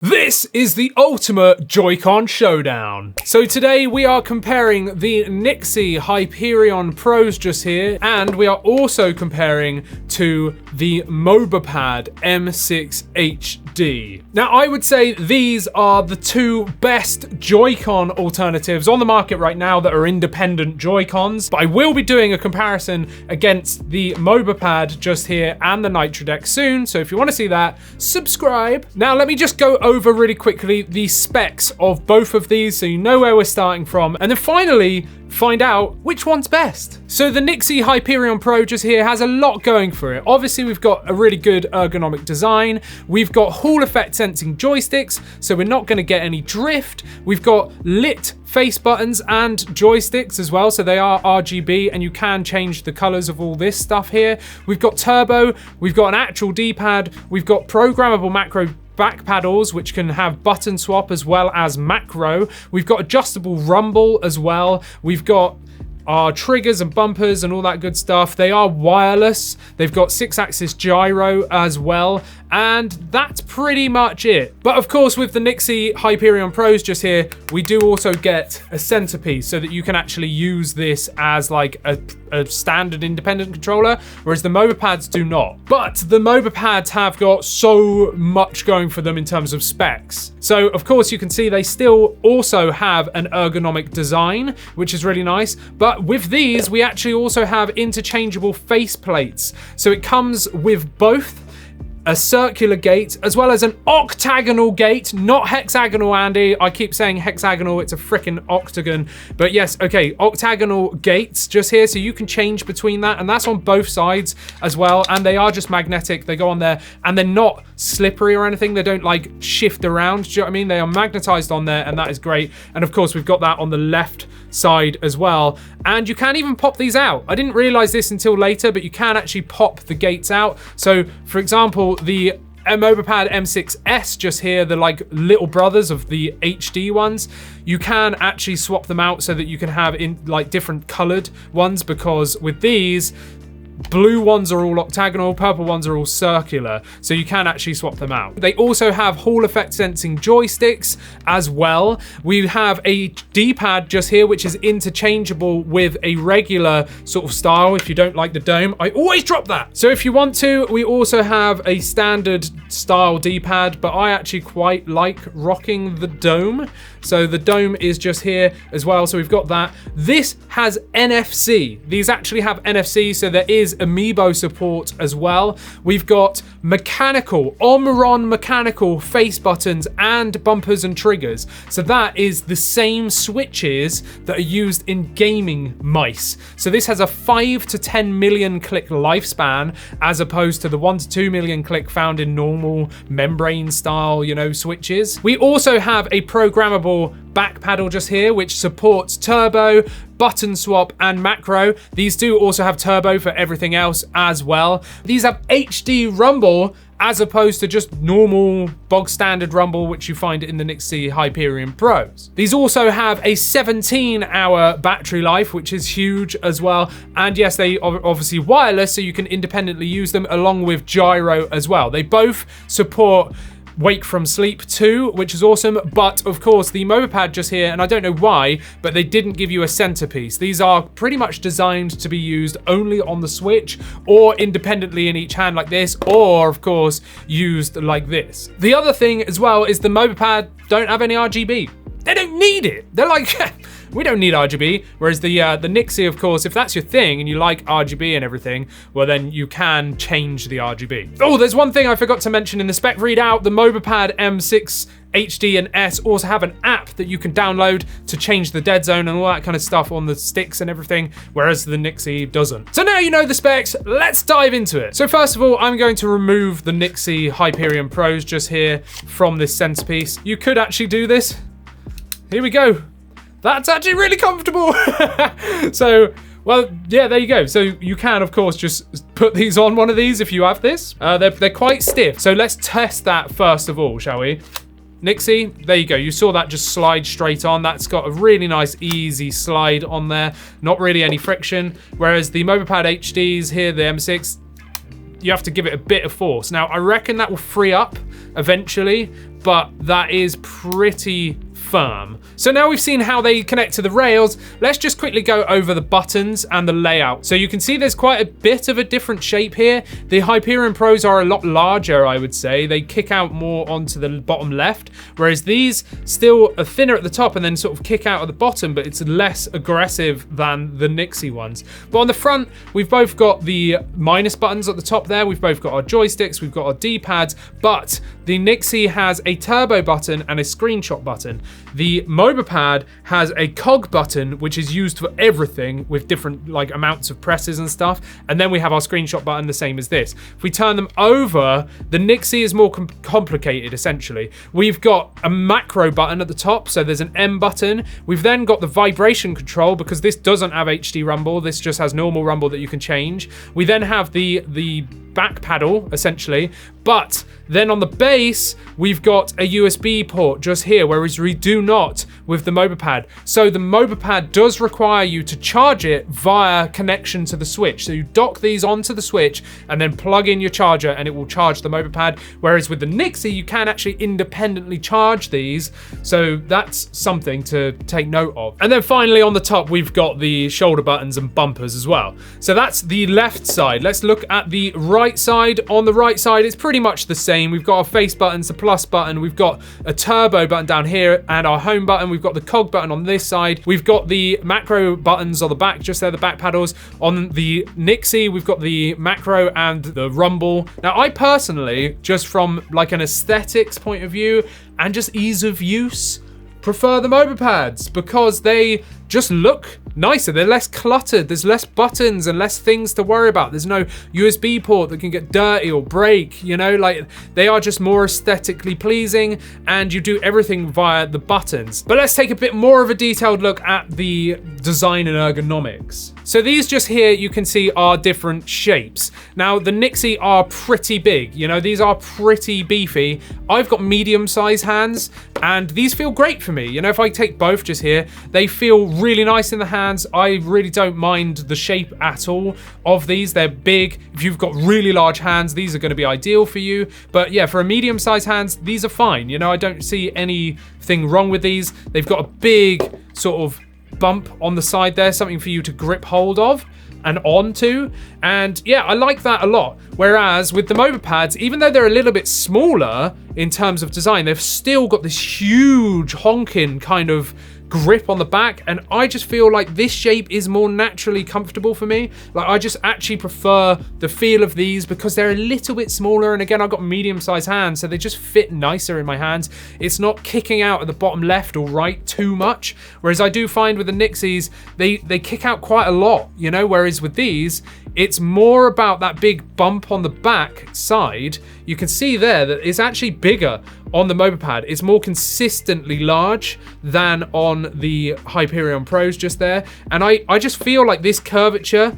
This is the ultimate Joy-Con showdown. So today we are comparing the NYXI Hyperion Pros just here, and we are also comparing to the MOBAPAD M6 HD. Now I would say these are the two best Joy-Con alternatives on the market right now that are independent Joy-Cons, but I will be doing a comparison against the MOBAPAD just here and the NYXI deck soon, so if you want to see that, subscribe. Now let me just go over really quickly the specs of both of these so you know where we're starting from, and then finally find out which one's best. So the NYXI Hyperion Pro just here has a lot going for it. Obviously we've got a really good ergonomic design, we've got Hall effect sensing joysticks, so we're not going to get any drift, we've got lit face buttons and joysticks as well, so they are RGB and you can change the colors of all this stuff here. We've got turbo, we've got an actual D-pad, we've got programmable macro back paddles which can have button swap as well as macro. We've got adjustable rumble as well. We've got our triggers and bumpers and all that good stuff. They are wireless. They've got 6-axis gyro as well. And that's pretty much it. But of course, with the NYXI Hyperion Pros just here, we do also get a centerpiece so that you can actually use this as like a standard independent controller, whereas the MOBAPADs do not. But the MOBAPADs have got so much going for them in terms of specs. So of course, you can see they still also have an ergonomic design, which is really nice. But with these, we actually also have interchangeable face plates. So it comes with both a circular gate as well as an octagonal gate, not hexagonal, Andy. I keep saying hexagonal, it's a freaking octagon. But yes, okay, octagonal gates just here, so you can change between that, and that's on both sides as well, and they are just magnetic. They go on there and they're not slippery or anything. They don't like shift around, do you know what I mean? They are magnetized on there, and that is great. And of course, we've got that on the left side as well, and you can even pop these out. I didn't realize this until later, but you can actually pop the gates out. So for example, the MOBAPAD M6 S just here, the like little brothers of the HD ones, you can actually swap them out so that you can have in like different colored ones, because with these, blue ones are all octagonal, purple ones are all circular, so you can actually swap them out. They also have Hall effect sensing joysticks as well. We have a D-pad just here, which is interchangeable with a regular sort of style if you don't like the dome. I always drop that. So if you want to, we also have a standard style D-pad, but I actually quite like rocking the dome. So the dome is just here as well, so we've got that. This has NFC. These actually have NFC, so there is amiibo support as well. We've got mechanical, Omron mechanical face buttons and bumpers and triggers. So that is the same switches that are used in gaming mice. So this has a 5 to 10 million click lifespan, as opposed to the 1 to 2 million click found in normal membrane style, you know, switches. We also have a programmable back paddle just here, which supports turbo, button swap, and macro. These do also have turbo for everything else as well. These have HD rumble as opposed to just normal bog standard rumble, which you find in the NYXI Hyperion Pros. These also have a 17-hour battery life, which is huge as well. And yes, they are obviously wireless, so you can independently use them along with gyro as well. They both support Wake from Sleep 2, which is awesome, but of course the MOBAPAD just here, and I don't know why, but they didn't give you a centerpiece. These are pretty much designed to be used only on the Switch, or independently in each hand like this, or of course used like this. The other thing as well is the MOBAPAD don't have any RGB. They don't need it. They're like, we don't need RGB, whereas the NYXI, of course, if that's your thing and you like RGB and everything, well then you can change the RGB. Oh, there's one thing I forgot to mention in the spec readout. The MOBAPAD M6 HD and S also have an app that you can download to change the dead zone and all that kind of stuff on the sticks and everything, whereas the NYXI doesn't. So now you know the specs, let's dive into it. So first of all, I'm going to remove the NYXI Hyperion Pros just here from this centerpiece. You could actually do this. Here we go. That's actually really comfortable. So, well, yeah, there you go. So you can, of course, just put these on one of these if you have this. They're quite stiff. So let's test that first of all, shall we? NYXI, there you go. You saw that just slide straight on. That's got a really nice, easy slide on there. Not really any friction. Whereas the MOBAPAD HDs here, the M6, you have to give it a bit of force. Now, I reckon that will free up eventually, but that is pretty firm. So now we've seen how they connect to the rails, let's just quickly go over the buttons and the layout. So you can see there's quite a bit of a different shape here. The Hyperion Pros are a lot larger, I would say. They kick out more onto the bottom left, whereas these still are thinner at the top and then sort of kick out at the bottom, but it's less aggressive than the NYXI ones. But on the front, we've both got the minus buttons at the top there. We've both got our joysticks, we've got our D-pads, but the NYXI has a turbo button and a screenshot button. The MOBAPAD has a cog button, which is used for everything with different like amounts of presses and stuff. And then we have our screenshot button, the same as this. If we turn them over, the NYXI is more complicated, essentially. We've got a macro button at the top, so there's an M button. We've then got the vibration control, because this doesn't have HD rumble. This just has normal rumble that you can change. We then have the back paddle, essentially. But then on the base, we've got a USB port just here, whereas we do not with the MOBAPAD. So the MOBAPAD does require you to charge it via connection to the switch. So you dock these onto the switch and then plug in your charger and it will charge the MOBAPAD. Whereas with the NYXI, you can actually independently charge these. So that's something to take note of. And then finally on the top, we've got the shoulder buttons and bumpers as well. So that's the left side. Let's look at the right side. On the right side, it's pretty much the same. We've got our face buttons, the plus button, we've got a turbo button down here and our home button. We've got the cog button on this side. We've got the macro buttons on the back, just there, the back paddles. On the NYXI, we've got the macro and the rumble. Now, I personally, just from like an aesthetics point of view and just ease of use, prefer the MOBAPADs because they just look nicer. They're less cluttered. There's less buttons and less things to worry about. There's no USB port that can get dirty or break, you know, like they are just more aesthetically pleasing and you do everything via the buttons. But let's take a bit more of a detailed look at the design and ergonomics. So these just here you can see are different shapes. Now the NYXI are pretty big, you know, these are pretty beefy. I've got medium sized hands and these feel great for me. You know, if I take both just here, they feel really nice in the hands. I really don't mind the shape at all of these. They're big. If you've got really large hands, these are going to be ideal for you. But yeah, for a medium sized hands, these are fine. You know, I don't see anything wrong with these. They've got a big sort of bump on the side there, something for you to grip hold of and onto, and yeah, I like that a lot. Whereas with the MOBAPADs, even though they're a little bit smaller in terms of design, they've still got this huge honking kind of grip on the back, and I just feel like this shape is more naturally comfortable for me. Like I just actually prefer the feel of these because they're a little bit smaller, and again, I've got medium-sized hands, so they just fit nicer in my hands. It's not kicking out at the bottom left or right too much, whereas I do find with the NYXIs, they kick out quite a lot, you know, whereas with these, it's more about that big bump on the back side. You can see there that it's actually bigger on the MOBAPAD. It's more consistently large than on the Hyperion Pros just there. And I just feel like this curvature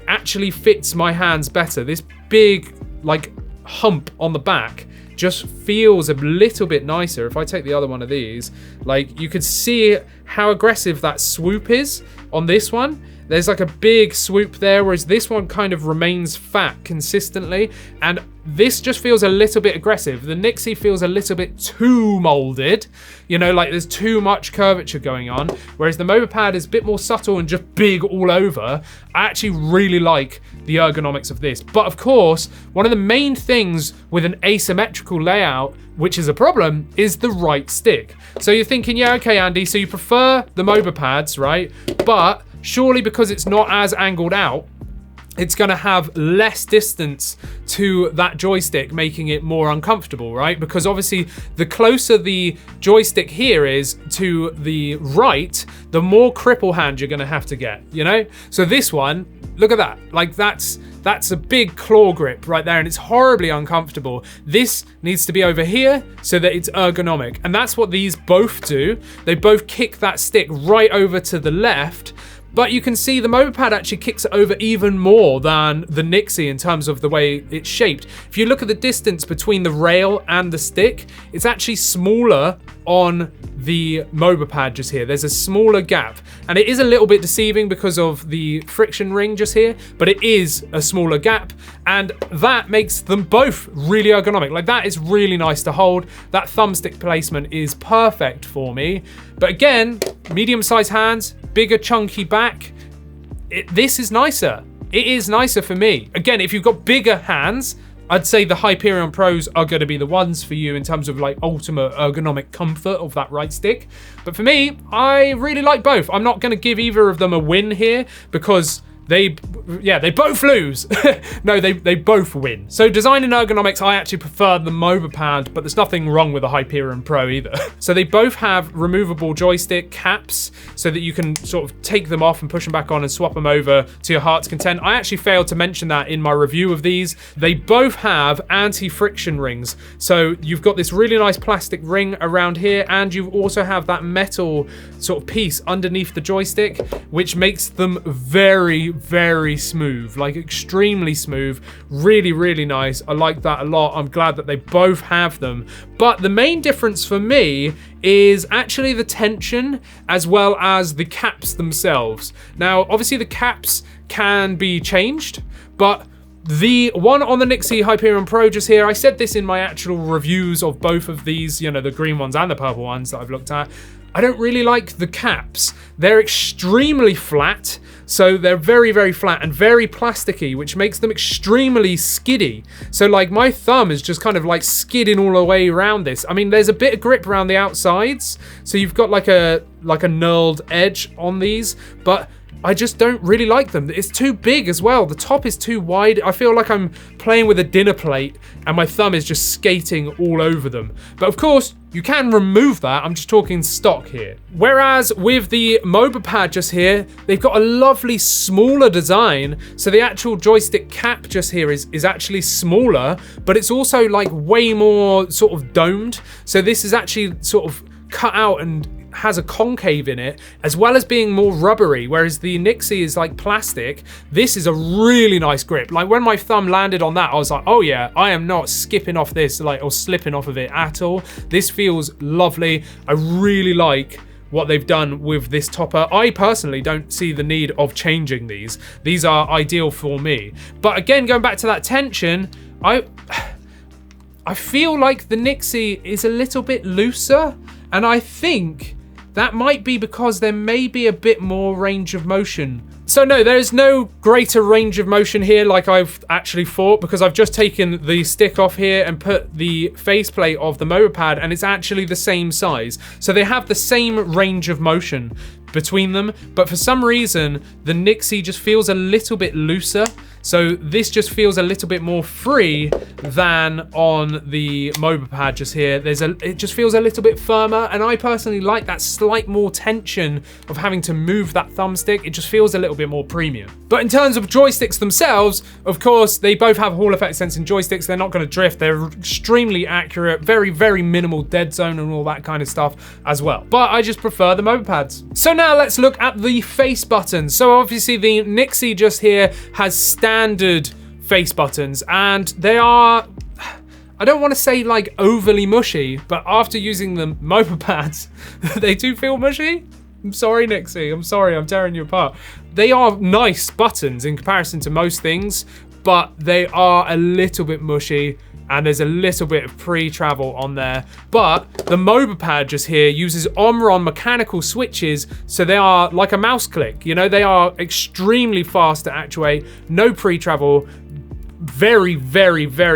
actually fits my hands better. This big like hump on the back just feels a little bit nicer. If I take the other one of these, like you could see how aggressive that swoop is on this one. There's like a big swoop there, whereas this one kind of remains fat consistently. And this just feels a little bit aggressive. The NYXI feels a little bit too molded. You know, like there's too much curvature going on. Whereas the MOBAPAD is a bit more subtle and just big all over. I actually really like the ergonomics of this. But of course, one of the main things with an asymmetrical layout, which is a problem, is the right stick. So you're thinking, yeah, okay, Andy, so you prefer the MOBAPADs, right? But surely because it's not as angled out, it's going to have less distance to that joystick, making it more uncomfortable, right? Because obviously the closer the joystick here is to the right, the more cripple hand you're going to have to get, you know? So this one, look at that. Like that's a big claw grip right there, and it's horribly uncomfortable. This needs to be over here so that it's ergonomic, and that's what these both do. They both kick that stick right over to the left, But you can see the MOBAPAD actually kicks it over even more than the NYXI in terms of the way it's shaped. If you look at the distance between the rail and the stick, it's actually smaller on the MOBAPAD just here. There's a smaller gap, and it is a little bit deceiving because of the friction ring just here, but it is a smaller gap, and that makes them both really ergonomic. Like, that is really nice to hold. That thumbstick placement is perfect for me. But again, medium-sized hands, bigger chunky back, this is nicer. It is nicer for me. Again, if you've got bigger hands, I'd say the Hyperion Pros are going to be the ones for you in terms of like ultimate ergonomic comfort of that right stick. But for me, I really like both. I'm not going to give either of them a win here because they both lose. No, they both win. So design and ergonomics, I actually prefer the MOBAPAD, but there's nothing wrong with the Hyperion Pro either. So they both have removable joystick caps so that you can sort of take them off and push them back on and swap them over to your heart's content. I actually failed to mention that in my review of these. They both have anti-friction rings. So you've got this really nice plastic ring around here, and you also have that metal sort of piece underneath the joystick, which makes them very smooth, like extremely smooth. Really, really nice. I like that a lot. I'm glad that they both have them. But the main difference for me is actually the tension as well as the caps themselves. Now, obviously the caps can be changed, but the one on the NYXI Hyperion Pro just here, I said this in my actual reviews of both of these, you know, the green ones and the purple ones that I've looked at. I don't really like the caps. They're extremely flat, so they're very flat and very plasticky, which makes them extremely skiddy. So like my thumb is just kind of like skidding all the way around this. I mean, there's a bit of grip around the outsides, so you've got like a knurled edge on these, but I just don't really like them. It's too big as well. The top is too wide. I feel like I'm playing with a dinner plate and my thumb is just skating all over them. But of course, you can remove that. I'm just talking stock here. Whereas with the MOBAPAD just here, they've got a lovely smaller design. So the actual joystick cap just here is actually smaller, but it's also like way more sort of domed. So this is actually sort of cut out and has a concave in it, as well as being more rubbery, whereas the NYXI is like plastic. This is a really nice grip. Like when my thumb landed on that, I was like, oh yeah, I am not skipping off this like or slipping off of it at all. This feels lovely. I really like what they've done with this topper. I personally don't see the need of changing these. These are ideal for me. But again, going back to that tension, I feel like the NYXI is a little bit looser, and I think that might be because there may be a bit more range of motion. So no, there is no greater range of motion here like I've actually thought, because I've just taken the stick off here and put the faceplate of the MOBAPAD, and it's actually the same size. So they have the same range of motion between them, but for some reason, the NYXI just feels a little bit looser. So this just feels a little bit more free than on the MOBAPAD just here. It just feels a little bit firmer, and I personally like that slight more tension of having to move that thumbstick. It just feels a little bit more premium. But in terms of joysticks themselves, of course, they both have Hall effect sensing joysticks. They're not going to drift. They're extremely accurate, very minimal dead zone and all that kind of stuff as well. But I just prefer the MOBAPADs. So now let's look at the face buttons. So obviously the NYXI just here has standard face buttons, and they are, I don't want to say like overly mushy, but after using the MOBAPADs, they do feel mushy. I'm sorry, NYXI. I'm sorry, I'm tearing you apart. They are nice buttons in comparison to most things, but they are a little bit mushy, and there's a little bit of pre-travel on there. But the MOBAPAD just here uses Omron mechanical switches, so they are like a mouse click. You know, they are extremely fast to actuate, no pre-travel, very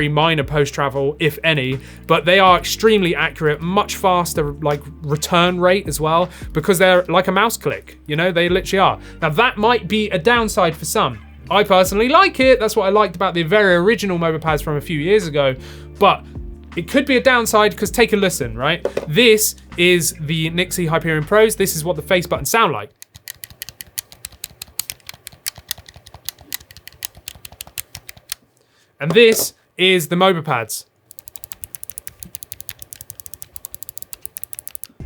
minor post-travel, if any, but they are extremely accurate, much faster like return rate as well, because they're like a mouse click, you know, they literally are. Now that might be a downside for some. I personally like it. That's what I liked about the very original MOBAPADs from a few years ago, but it could be a downside because take a listen, right? This is the NYXI Hyperion Pros. This is what the face buttons sound like. And this is the MOBAPADs.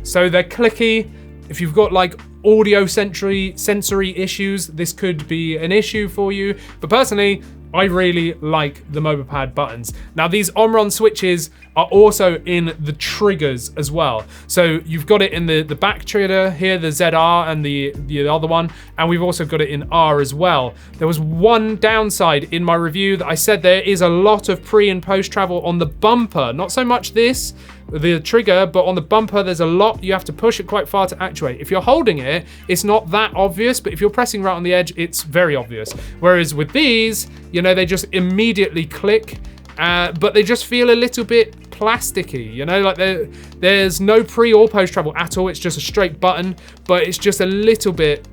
So they're clicky. If you've got like audio sensory issues, this could be an issue for you. But personally, I really like the MOBAPAD buttons. Now these Omron switches are also in the triggers as well. So you've got it in the back trigger here, the ZR and the other one, and we've also got it in R as well. There was one downside in my review that I said there is a lot of pre and post travel on the bumper. Not so much the trigger, but on the bumper there's a lot. You have to push it quite far to actuate. If you're holding it, it's not that obvious, but if you're pressing right on the edge, it's very obvious. Whereas with these, you know, they just immediately click, but they just feel a little bit plasticky, you know, like there's no pre or post travel at all. It's just a straight button, but it's just a little bit,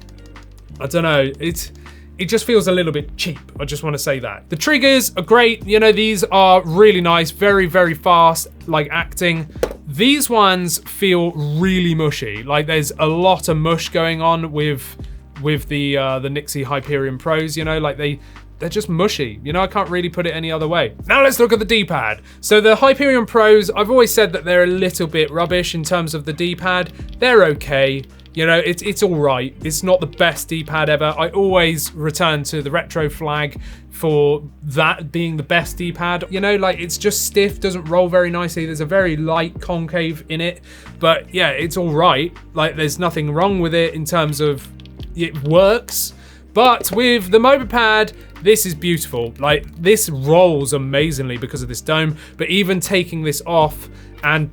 I don't know, it just feels a little bit cheap. I just want to say that. The triggers are great. You know, these are really nice, very, very fast, like acting. These ones feel really mushy. Like there's a lot of mush going on with the NYXI Hyperion Pros, you know, like they're just mushy. You know, I can't really put it any other way. Now let's look at the D-pad. So the Hyperion Pros, I've always said that they're a little bit rubbish in terms of the D-pad. They're okay. You know, it's all right. It's not the best D-pad ever. I always return to the retro flag for that being the best D-pad. You know, like it's just stiff, doesn't roll very nicely. There's a very light concave in it, but yeah, it's all right. Like there's nothing wrong with it in terms of it works. But with the MOBAPAD, this is beautiful. Like this rolls amazingly because of this dome, but even taking this off and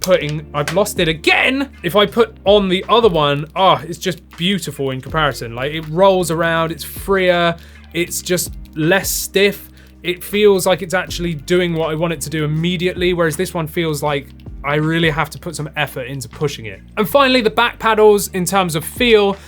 I've lost it again. If I put on the other one, it's just beautiful in comparison. Like it rolls around, it's freer, it's just less stiff. It feels like it's actually doing what I want it to do immediately, whereas this one feels like I really have to put some effort into pushing it. And finally, the back paddles, in terms of feel,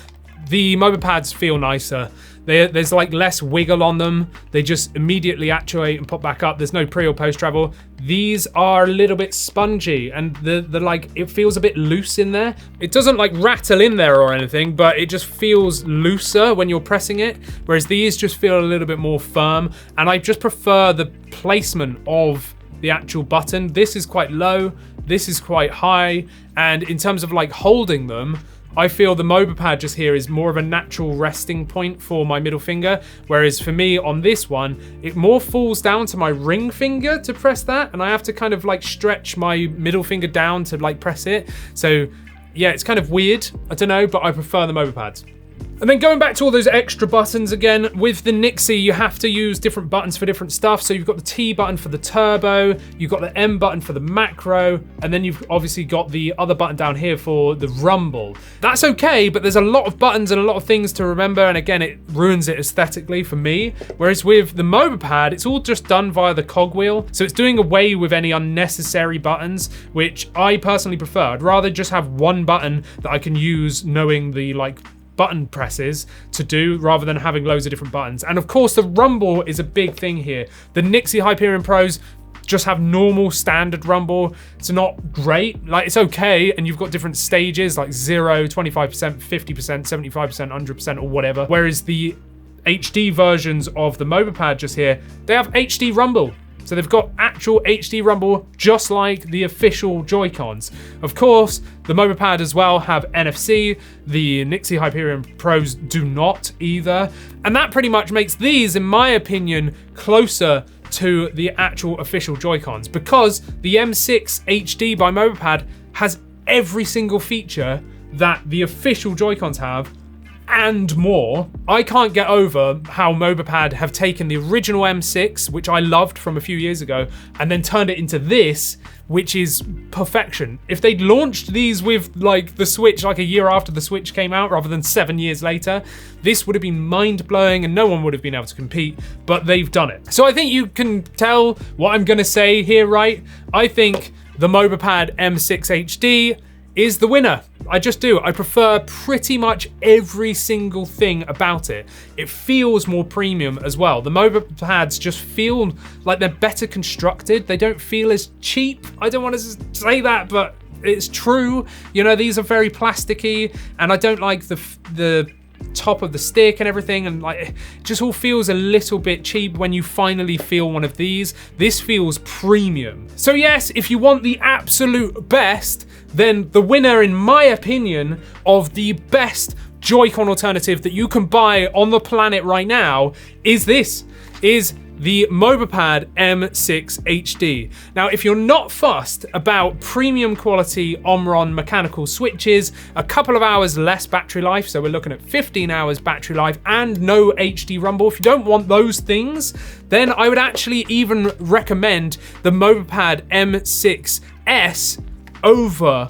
the MOBAPADs feel nicer. There's like less wiggle on them. They just immediately actuate and pop back up. There's no pre or post travel. These are a little bit spongy and the like, it feels a bit loose in there. It doesn't like rattle in there or anything, but it just feels looser when you're pressing it. Whereas these just feel a little bit more firm. And I just prefer the placement of the actual button. This is quite low, this is quite high. And in terms of like holding them, I feel the MOBAPAD just here is more of a natural resting point for my middle finger, whereas for me on this one, it more falls down to my ring finger to press that, and I have to kind of like stretch my middle finger down to like press it. So yeah, it's kind of weird, I don't know, but I prefer the MOBAPADs. And then going back to all those extra buttons again, with the NYXI, you have to use different buttons for different stuff. So you've got the T button for the turbo, you've got the M button for the macro, and then you've obviously got the other button down here for the rumble. That's okay, but there's a lot of buttons and a lot of things to remember, and again, it ruins it aesthetically for me. Whereas with the MOBAPAD, it's all just done via the cogwheel, so it's doing away with any unnecessary buttons, which I personally prefer. I'd rather just have one button that I can use knowing the like button presses to do, rather than having loads of different buttons. And of course the rumble is a big thing here. The NYXI Hyperion Pros just have normal standard rumble. It's not great, like it's okay, and you've got different stages like 0, 25%, 50%, 75%, 100% or whatever. Whereas the HD versions of the MOBAPAD just here, they have HD rumble. So they've got actual HD rumble, just like the official Joy-Cons. Of course, the MOBAPAD as well have NFC. The NYXI Hyperion Pros do not either. And that pretty much makes these, in my opinion, closer to the actual official Joy-Cons, because the M6 HD by MOBAPAD has every single feature that the official Joy-Cons have, and more. I can't get over how MOBAPAD have taken the original M6, which I loved from a few years ago, and then turned it into this, which is perfection. If they'd launched these with like the Switch like a year after the Switch came out rather than 7 years later, this would have been mind-blowing and no one would have been able to compete, but they've done it. So I think you can tell what I'm gonna say here, right? I think the MOBAPAD M6 HD is the winner. I just do. I prefer pretty much every single thing about it. It feels more premium as well. The MOBAPADs just feel like they're better constructed. They don't feel as cheap. I don't want to say that, but it's true. You know, these are very plasticky, and I don't like the top of the stick and everything, and like it just all feels a little bit cheap when you finally feel one of these. This feels premium. So yes, if you want the absolute best, then the winner, in my opinion, of the best Joy-Con alternative that you can buy on the planet right now is the MOBAPAD M6 HD. Now, if you're not fussed about premium quality Omron mechanical switches, a couple of hours less battery life, so we're looking at 15 hours battery life, and no HD rumble, if you don't want those things, then I would actually even recommend the MOBAPAD M6 S over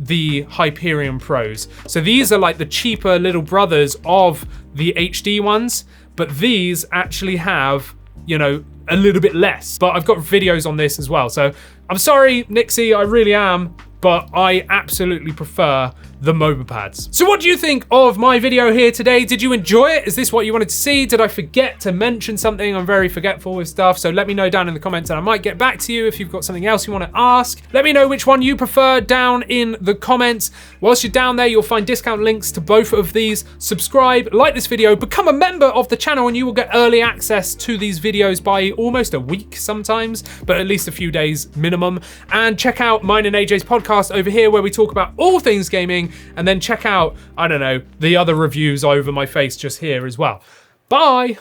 the Hyperion Pros. So these are like the cheaper little brothers of the HD ones, but these actually have, you know, a little bit less. But I've got videos on this as well. So I'm sorry, NYXI, I really am, but I absolutely prefer the MOBAPADs. So what do you think of my video here today? Did you enjoy it? Is this what you wanted to see? Did I forget to mention something? I'm very forgetful with stuff, so let me know down in the comments and I might get back to you if you've got something else you want to ask. Let me know which one you prefer down in the comments. Whilst you're down there, you'll find discount links to both of these. Subscribe, like this video, become a member of the channel, and you will get early access to these videos by almost a week sometimes, but at least a few days minimum. And check out mine and AJ's podcast over here where we talk about all things gaming, and then check out, I don't know, the other reviews over my face just here as well. Bye!